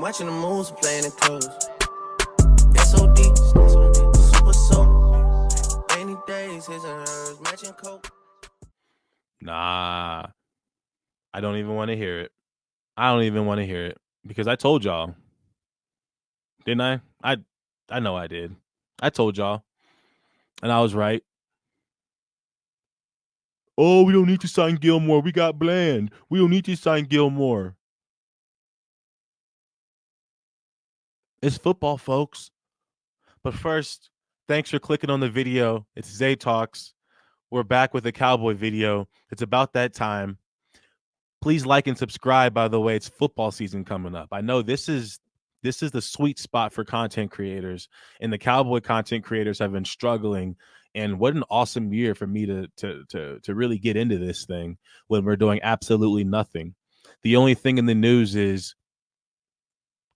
watching the moves, playing it close. SOD, super soap. Rainy days, his and hers, matching coat. Nah, I don't even want to hear it. I don't even want to hear it because I told y'all. Didn't I? I know I did. I told y'all. And I was right. Oh, we don't need to sign Gilmore. We got Bland. We don't need to sign Gilmore. It's football, folks. But first, thanks for clicking on the video. It's Zay Talks. We're back with a Cowboy video. It's about that time. Please like and subscribe, by the way. It's football season coming up. I know this is the sweet spot for content creators, and the Cowboy content creators have been struggling. And what an awesome year for me to really get into this thing when we're doing absolutely nothing. The only thing in the news is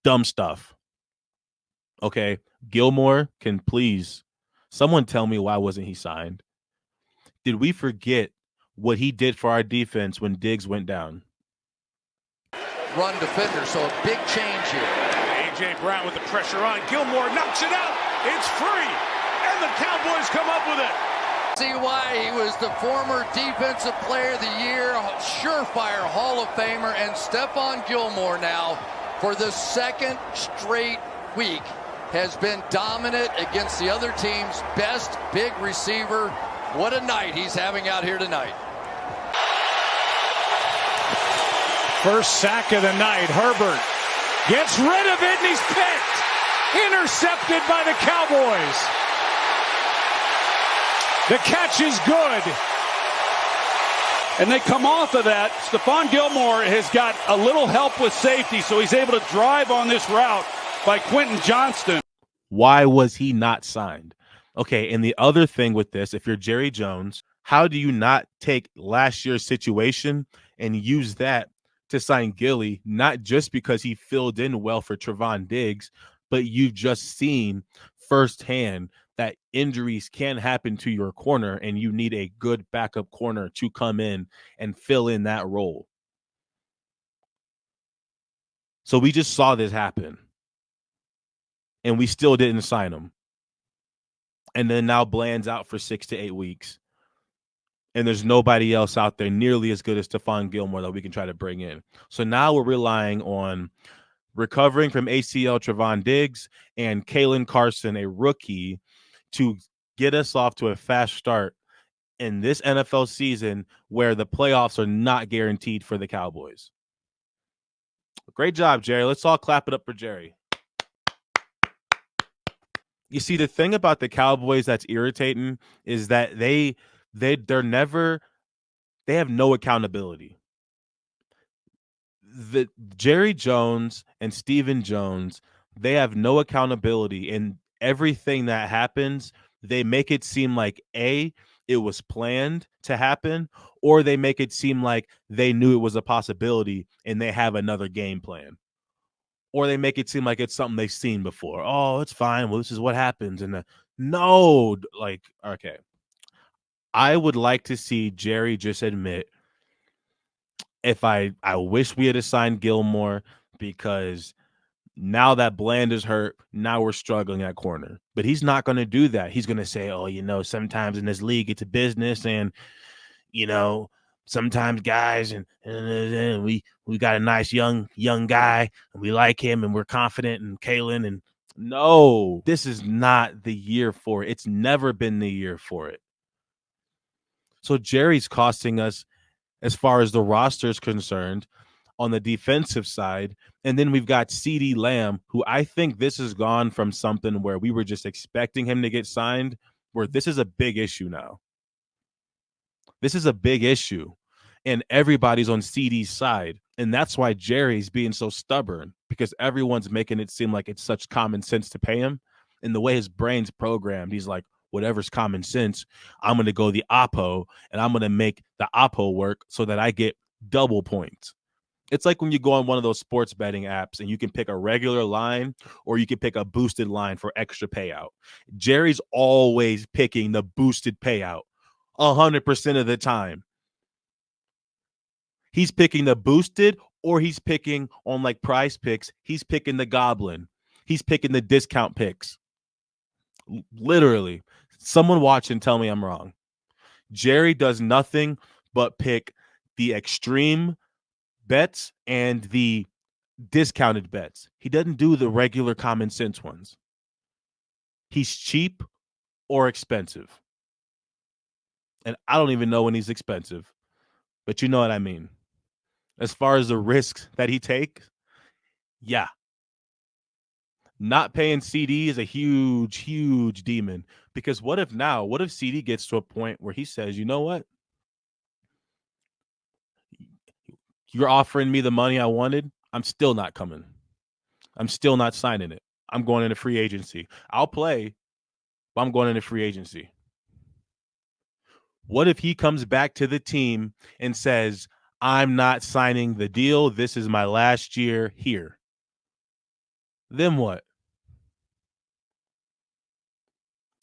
dumb stuff. Okay, Gilmore, can please someone tell me why wasn't he signed? Did we forget what he did for our defense when Diggs went down? Run defender, so a big change here. A.J. Brown with the pressure on. Gilmore knocks it out. It's free. And the Cowboys come up with it. See why he was the former Defensive Player of the Year, surefire Hall of Famer, and Stephon Gilmore now, for the second straight week, has been dominant against the other team's best big receiver. What a night he's having out here tonight. First sack of the night. Herbert gets rid of it, and he's picked. Intercepted by the Cowboys. The catch is good. And they come off of that. Stephon Gilmore has got a little help with safety, so he's able to drive on this route by Quentin Johnston. Why was he not signed? Okay, and the other thing with this, if you're Jerry Jones, how do you not take last year's situation and use that to sign Gilly, not just because he filled in well for Trevon Diggs, but you've just seen firsthand that injuries can happen to your corner and you need a good backup corner to come in and fill in that role. So we just saw this happen and we still didn't sign him. And then now Bland's out for 6 to 8 weeks. And there's nobody else out there nearly as good as Stephon Gilmore that we can try to bring in. So now we're relying on recovering from ACL Trevon Diggs and Kalen Carson, a rookie, to get us off to a fast start in this NFL season where the playoffs are not guaranteed for the Cowboys. Great job, Jerry. Let's all clap it up for Jerry. You see, the thing about the Cowboys that's irritating is that they have no accountability. The Jerry Jones and Stephen Jones, they have no accountability in everything that happens. They make it seem like it was planned to happen, or they make it seem like they knew it was a possibility and they have another game plan. Or they make it seem like it's something they've seen before. Oh, it's fine. Well, this is what happens. And no, like, okay. I would like to see Jerry just admit, if I wish we had assigned Gilmore, because now that Bland is hurt, now we're struggling at corner. But he's not going to do that. He's going to say, oh, sometimes in this league it's a business, and sometimes guys and we got a nice young guy and we like him and we're confident in Kalen. And no, this is not the year for it. It's never been the year for it. So Jerry's costing us as far as the roster is concerned on the defensive side. And then we've got CeeDee Lamb, who I think this has gone from something where we were just expecting him to get signed, where this is a big issue now. This is a big issue, and everybody's on CeeDee's side. And that's why Jerry's being so stubborn, because everyone's making it seem like it's such common sense to pay him. And the way his brain's programmed, he's like, whatever's common sense, I'm going to go the oppo, and I'm going to make the oppo work so that I get double points. It's like when you go on one of those sports betting apps and you can pick a regular line or you can pick a boosted line for extra payout. Jerry's always picking the boosted payout 100% of the time. He's picking the boosted Or he's picking on like Prize Picks. He's picking the Goblin. He's picking the discount picks. Literally. Someone watch and tell me I'm wrong. Jerry does nothing but pick the extreme bets and the discounted bets. He doesn't do the regular common sense ones. He's cheap or expensive. And I don't even know when he's expensive, but you know what I mean. As far as the risks that he takes, yeah. Not paying CD is a huge, huge demon. Because what if CD gets to a point where he says, you know what? You're offering me the money I wanted. I'm still not coming. I'm still not signing it. I'm going into free agency. I'll play, but I'm going into free agency. What if he comes back to the team and says, I'm not signing the deal. This is my last year here. Then what?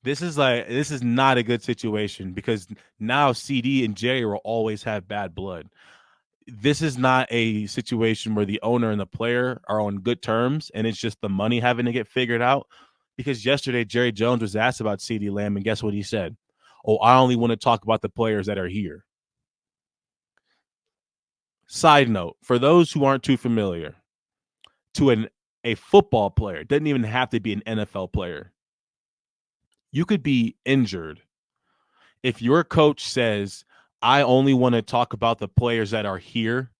This is not a good situation because now CD and Jerry will always have bad blood. This is not a situation where the owner and the player are on good terms and it's just the money having to get figured out. Because yesterday, Jerry Jones was asked about CeeDee Lamb, and guess what he said? Oh, I only want to talk about the players that are here. Side note, for those who aren't too familiar, to a football player, it doesn't even have to be an NFL player. You could be injured. If your coach says, I only want to talk about the players that are here,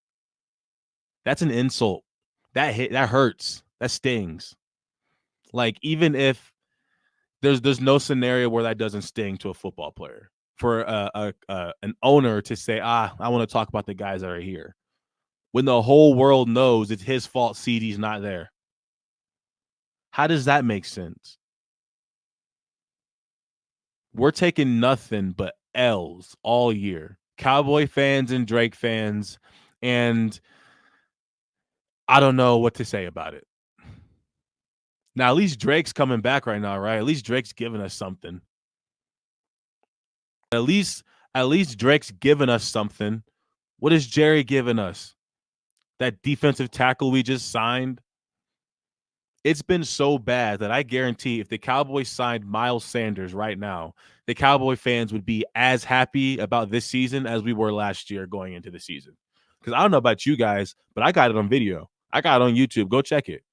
that's an insult. That hurts. That stings. Like, even if there's no scenario where that doesn't sting to a football player. For an owner to say, I want to talk about the guys that are here, when the whole world knows it's his fault CD's not there. How does that make sense? We're taking nothing but L's all year. Cowboy fans and Drake fans, and I don't know what to say about it. Now, at least Drake's coming back right now, right? At least Drake's giving us something. At least Drake's giving us something. What is Jerry giving us? That defensive tackle we just signed? It's been so bad that I guarantee if the Cowboys signed Miles Sanders right now, the Cowboy fans would be as happy about this season as we were last year going into the season. Because I don't know about you guys, but I got it on video. I got it on YouTube. Go check it.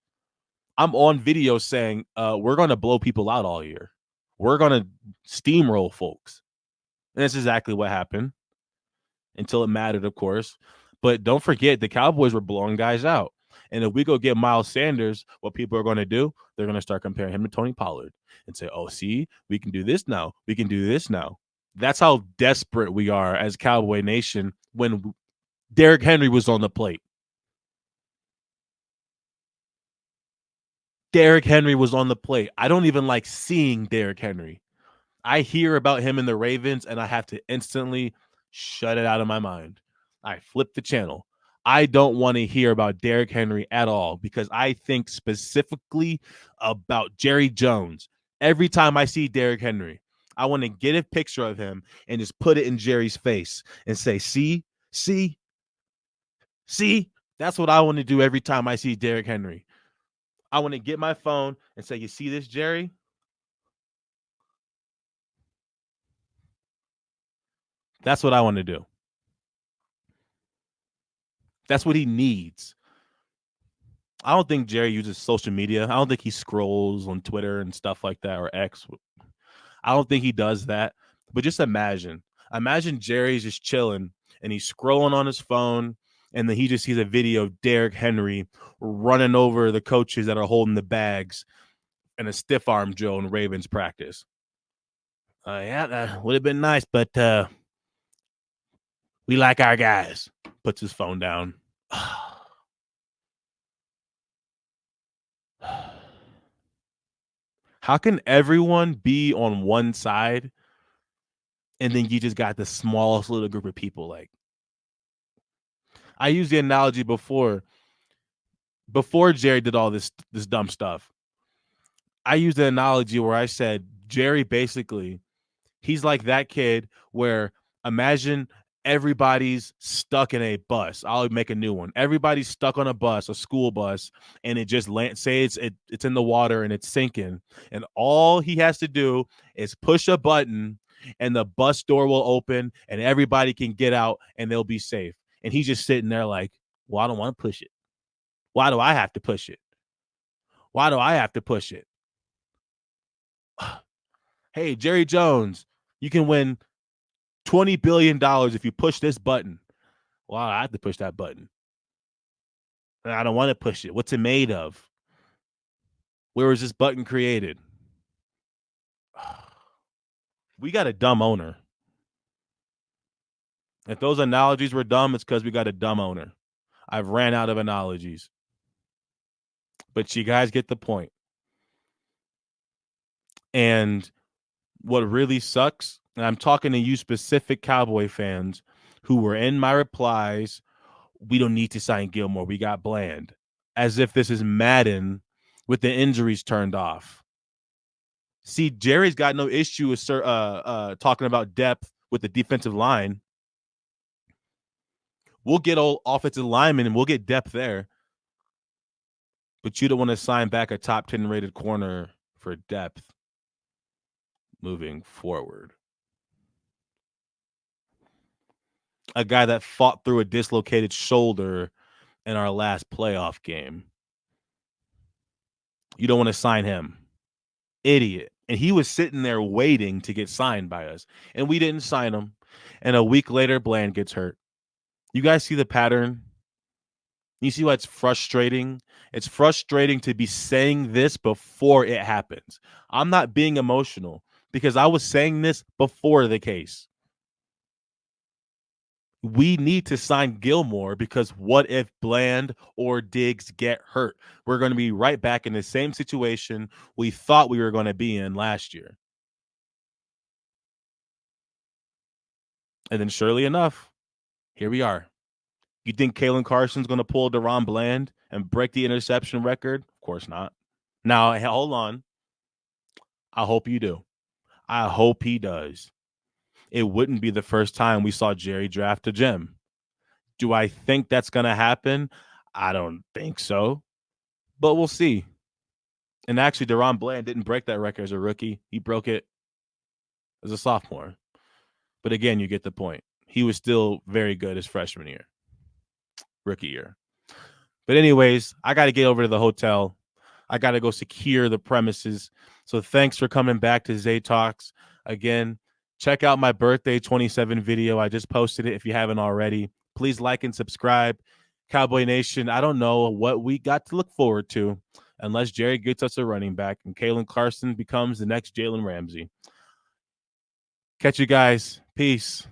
I'm on video saying we're going to blow people out all year. We're going to steamroll folks. And that's exactly what happened until it mattered, of course. But don't forget, the Cowboys were blowing guys out. And if we go get Miles Sanders, what people are going to do, they're going to start comparing him to Tony Pollard and say, oh, see, we can do this now. We can do this now. That's how desperate we are as Cowboy Nation when Derrick Henry was on the plate. Derrick Henry was on the plate. I don't even like seeing Derrick Henry. I hear about him in the Ravens, and I have to instantly shut it out of my mind. I flip the channel. I don't want to hear about Derrick Henry at all because I think specifically about Jerry Jones. Every time I see Derrick Henry, I want to get a picture of him and just put it in Jerry's face and say, see? That's what I want to do every time I see Derrick Henry. I want to get my phone and say, you see this, Jerry? That's what I want to do. That's what he needs. I don't think Jerry uses social media. I don't think he scrolls on Twitter and stuff like that, or X. I don't think he does that. But just imagine Jerry's just chilling and he's scrolling on his phone, and then he just sees a video of Derrick Henry running over the coaches that are holding the bags in a stiff arm drill in Ravens practice. Yeah, that would have been nice, but we like our guys. Puts his phone down. How can everyone be on one side and then you just got the smallest little group of people? Like, I used the analogy before Jerry did all this dumb stuff. I used the analogy where I said Jerry basically, he's like that kid where imagine everybody's stuck in a bus. I'll make a new one. Everybody's stuck on a bus, a school bus, and it just say it's in the water and it's sinking. And all he has to do is push a button and the bus door will open and everybody can get out and they'll be safe. And he's just sitting there like, well, I don't want to push it. Why do I have to push it? Why do I have to push it? Hey, Jerry Jones, you can win $20 billion if you push this button. Well, I have to push that button. I don't want to push it. What's it made of? Where was this button created? We got a dumb owner. If those analogies were dumb, it's because we got a dumb owner. I've ran out of analogies. But you guys get the point. And what really sucks, and I'm talking to you specific Cowboy fans who were in my replies, we don't need to sign Gilmore. We got Bland. As if this is Madden with the injuries turned off. See, Jerry's got no issue with talking about depth with the defensive line. We'll get old offensive linemen and we'll get depth there. But you don't want to sign back a top 10 rated corner for depth moving forward. A guy that fought through a dislocated shoulder in our last playoff game. You don't want to sign him. Idiot. And he was sitting there waiting to get signed by us. And we didn't sign him. And a week later, Bland gets hurt. You guys see the pattern? You see why it's frustrating? It's frustrating to be saying this before it happens. I'm not being emotional because I was saying this before the case. We need to sign Gilmore because what if Bland or Diggs get hurt? We're going to be right back in the same situation we thought we were going to be in last year. And then surely enough, here we are. You think Kalen Carson's going to pull DaRon Bland and break the interception record? Of course not. Now, hold on. I hope you do. I hope he does. It wouldn't be the first time we saw Jerry draft a gem. Do I think that's going to happen? I don't think so. But we'll see. And actually, DaRon Bland didn't break that record as a rookie. He broke it as a sophomore. But again, you get the point. He was still very good his freshman year. Rookie year. But anyways, I got to get over to the hotel. I got to go secure the premises. So thanks for coming back to Zay Talks. Again, check out my birthday 27 video. I just posted it if you haven't already. Please like and subscribe. Cowboy Nation, I don't know what we got to look forward to unless Jerry gets us a running back and Kalen Carson becomes the next Jalen Ramsey. Catch you guys. Peace.